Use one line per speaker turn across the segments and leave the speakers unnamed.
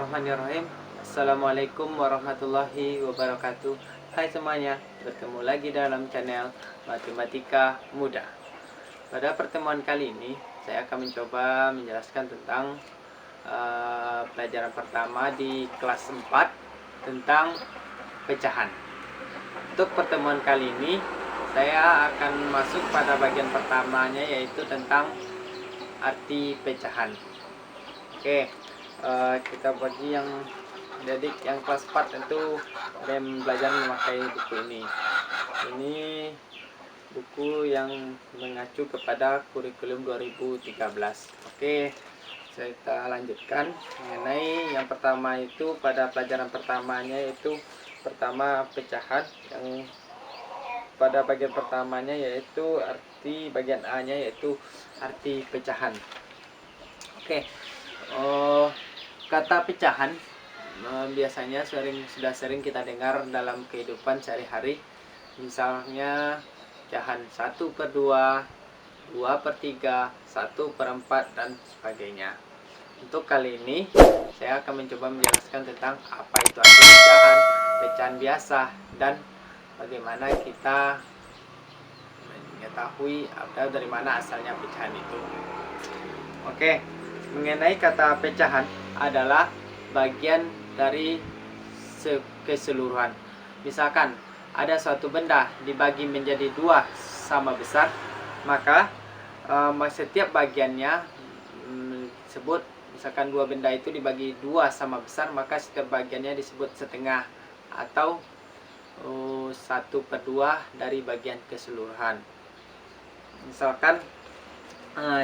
Bismillahirrahmanirrahim. Assalamualaikum warahmatullahi wabarakatuh. Hai semuanya, bertemu lagi dalam channel Matematika Mudah. Pada pertemuan kali ini, saya akan mencoba menjelaskan tentang pelajaran pertama di kelas 4 tentang pecahan. Untuk pertemuan kali ini, saya akan masuk pada bagian pertamanya, yaitu tentang arti pecahan. Oke. Kita bagi yang adik yang kelas 4 tentu ada yang belajar memakai buku ini. Ini buku yang mengacu kepada kurikulum 2013. Oke, kita lanjutkan mengenai yang pertama. Itu pada pelajaran pertamanya, yaitu pertama pecahan, yang pada bagian pertamanya yaitu arti, bagian A nya yaitu arti pecahan. Oke. Kata pecahan biasanya sudah sering kita dengar dalam kehidupan sehari-hari. Misalnya pecahan 1/2, 2/3, 1/4, dan sebagainya. Untuk kali ini saya akan mencoba menjelaskan tentang apa itu arti pecahan, pecahan biasa, dan bagaimana kita mengetahui atau dari mana asalnya pecahan itu. Oke, mengenai kata pecahan adalah bagian dari keseluruhan. Misalkan ada suatu benda dibagi menjadi dua sama besar, maka setiap bagiannya disebut, misalkan dua benda itu dibagi dua sama besar, maka setiap bagiannya disebut setengah atau 1/2 dari bagian keseluruhan. Misalkan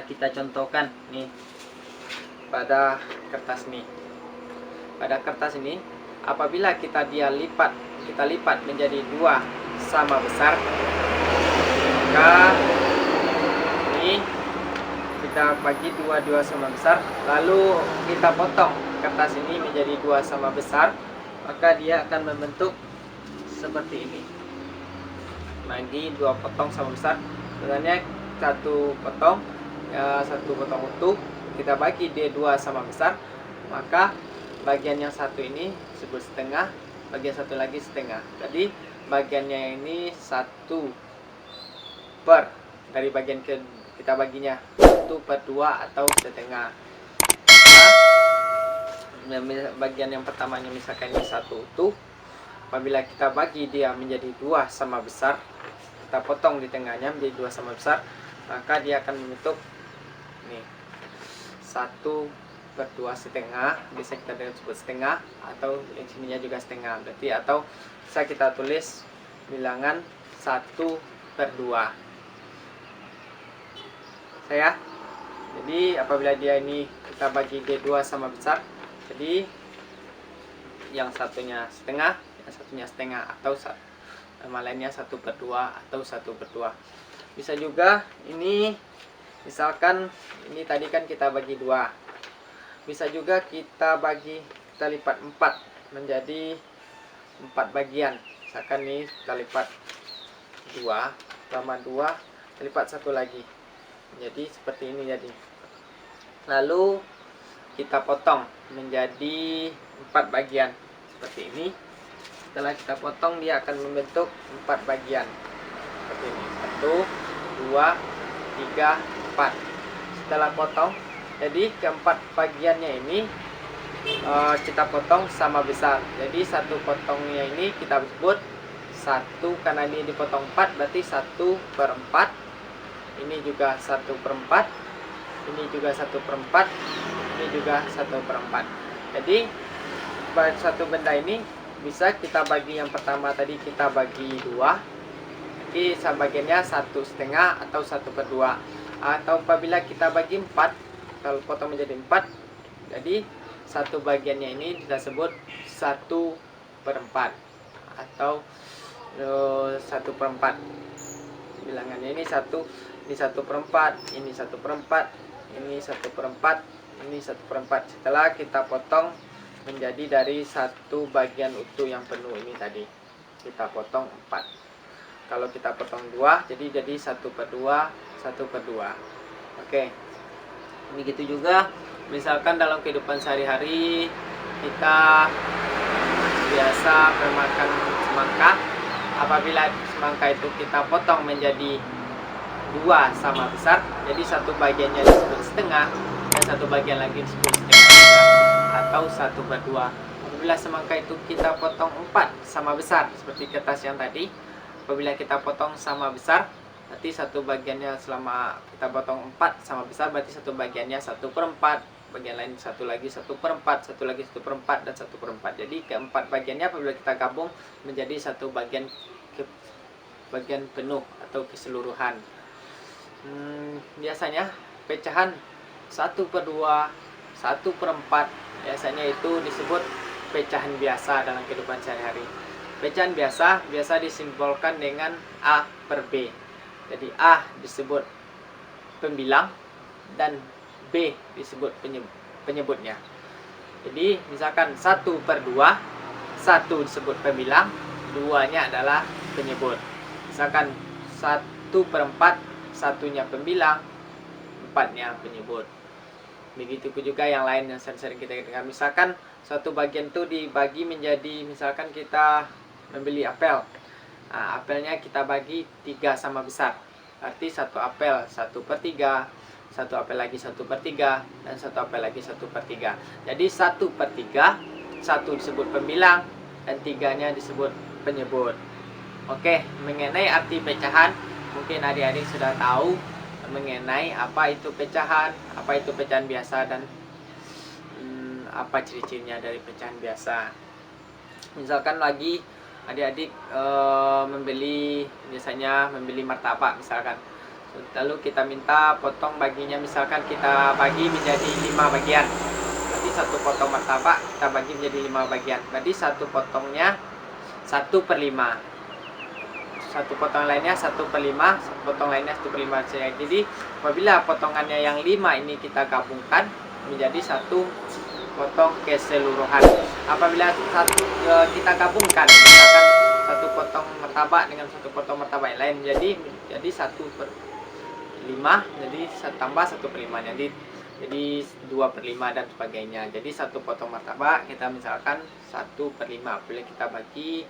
kita contohkan nih pada kertas nih. Pada kertas ini, apabila kita lipat menjadi dua sama besar, maka ini kita bagi dua sama besar, lalu kita potong kertas ini menjadi dua sama besar, maka dia akan membentuk seperti ini. Bagi dua potong sama besar, sebenarnya satu potong utuh, kita bagi dia dua sama besar, maka bagian yang satu ini disebut setengah, bagian satu lagi setengah. Jadi bagiannya ini 1/, dari bagian kita baginya 1/2 atau setengah. Nah, bagian yang pertamanya misalkan ini satu utuh, apabila kita bagi dia menjadi dua sama besar, kita potong di tengahnya menjadi dua sama besar, maka dia akan membentuk nih 1/2 setengah, bisa kita sebut setengah, atau yang sininya juga setengah, berarti atau bisa kita tulis bilangan 1/2. Jadi apabila dia ini kita bagi dia dua sama besar, jadi yang satunya setengah, atau nama lainnya 1/2 atau 1/2. Bisa juga ini, misalkan ini tadi kan kita bagi dua, bisa juga kita lipat 4 menjadi 4 bagian. Misalkan nih kita lipat 2 tambah 2, kita lipat satu lagi, jadi seperti ini. Jadi lalu kita potong menjadi 4 bagian seperti ini. Setelah kita potong, dia akan membentuk 4 bagian seperti ini. 1, 2, 3, 4. Setelah potong, jadi keempat bagiannya ini kita potong sama besar. Jadi satu potongnya ini kita sebut 1, karena ini dipotong 4, berarti 1/4. Ini juga 1/4. Ini juga 1/4. Ini juga 1/4. Jadi satu benda ini bisa kita bagi, yang pertama tadi kita bagi dua, jadi bagiannya 1/2 atau 1/2. Atau apabila kita bagi 4, kalau potong menjadi 4, jadi satu bagiannya ini kita sebut 1/4 atau 1/4. Bilangannya ini 1, ini 1/4, ini 1/4, ini 1/4, ini 1/4. Setelah kita potong menjadi dari satu bagian utuh yang penuh ini tadi, kita potong 4. Kalau kita potong 2, jadi 1/2, 1/2. Oke. Begitu juga misalkan dalam kehidupan sehari-hari, kita biasa memakan semangka. Apabila semangka itu kita potong menjadi dua sama besar, jadi satu bagiannya disebut setengah dan satu bagian lagi disebut setengah juga, atau 1/2. Apabila semangka itu kita potong 4 sama besar seperti kertas yang tadi, apabila kita potong sama besar, berarti satu bagiannya, selama kita potong 4 sama besar, berarti satu bagiannya 1/4, bagian lain satu lagi 1/4, satu lagi 1/4, dan 1/4. Jadi keempat bagiannya apabila kita gabung menjadi satu bagian bagian penuh atau keseluruhan. Biasanya pecahan 1/2, 1/4 biasanya itu disebut pecahan biasa dalam kehidupan sehari-hari. Pecahan biasa disimbolkan dengan A per B. Jadi A disebut pembilang dan B disebut penyebutnya. Jadi misalkan 1/2, 1 disebut pembilang, 2-nya adalah penyebut. Misalkan 1/4, 1-nya pembilang, 4-nya penyebut. Begitu juga yang lain yang sering kita dengar. Misalkan suatu bagian itu dibagi menjadi, misalkan kita membeli apel. Nah, apelnya kita bagi 3 sama besar. Arti satu apel 1/3, satu apel lagi 1/3, dan satu apel lagi 1/3. Jadi 1/3, 1 disebut pembilang dan 3-nya disebut penyebut. Oke, mengenai arti pecahan, mungkin adik-adik sudah tahu mengenai apa itu pecahan biasa, dan apa ciri-cirinya dari pecahan biasa. Misalkan lagi adik-adik biasanya membeli martabak misalkan, lalu kita minta potong baginya, misalkan kita bagi menjadi 5 bagian. Berarti satu potong martabak kita bagi menjadi 5 bagian, berarti satu potongnya 1/5, satu potong lainnya 1/5, satu potong lainnya 1/5. Jadi apabila potongannya yang 5 ini kita gabungkan menjadi satu potong keseluruhan. Apabila kita gabungkan, misalkan satu potong martabak dengan satu potong martabak yang lain, jadi 1/5, jadi tambah 1/5, jadi 2/5 dan sebagainya. Jadi satu potong martabak kita misalkan 1/5, boleh kita bagi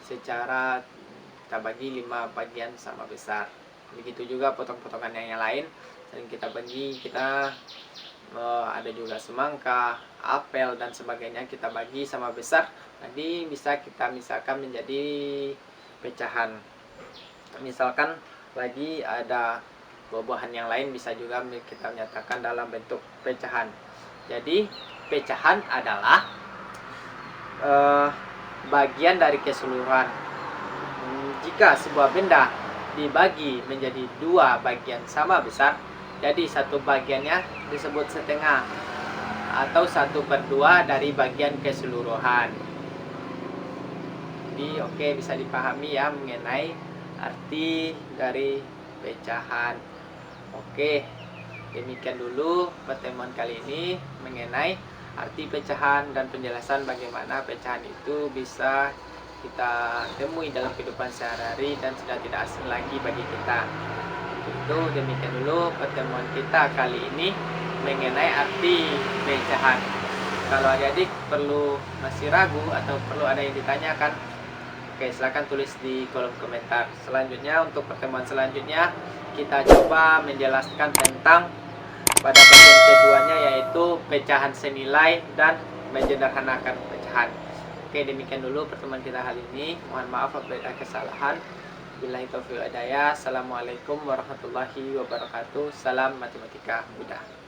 secara, kita bagi 5 bagian sama besar. Begitu juga potong-potongan yang lain sering kita bagi, kita ada juga semangka, apel dan sebagainya, kita bagi sama besar. Jadi bisa kita misalkan menjadi pecahan. Misalkan lagi ada buah-buahan yang lain, bisa juga kita menyatakan dalam bentuk pecahan. Jadi pecahan adalah bagian dari keseluruhan. Jika sebuah benda dibagi menjadi 2 bagian sama besar, jadi satu bagiannya disebut setengah atau 1/2 dari bagian keseluruhan. Jadi oke, bisa dipahami ya mengenai arti dari pecahan. Oke, demikian dulu pertemuan kali ini mengenai arti pecahan dan penjelasan bagaimana pecahan itu bisa kita temui dalam kehidupan sehari-hari dan sudah tidak asing lagi bagi kita. Itu demikian dulu pertemuan kita kali ini mengenai arti pecahan. Kalau adik-adik masih ragu atau perlu ada yang ditanyakan, oke, silahkan tulis di kolom komentar. Selanjutnya, untuk pertemuan selanjutnya kita coba menjelaskan tentang pada bagian keduanya, yaitu pecahan senilai dan menyederhanakan pecahan. Oke, demikian dulu pertemuan kita hari ini. Mohon maaf apabila ada kesalahan. Billahi taufiq wal hidayah. Assalamualaikum warahmatullahi wabarakatuh. Salam matematika mudah.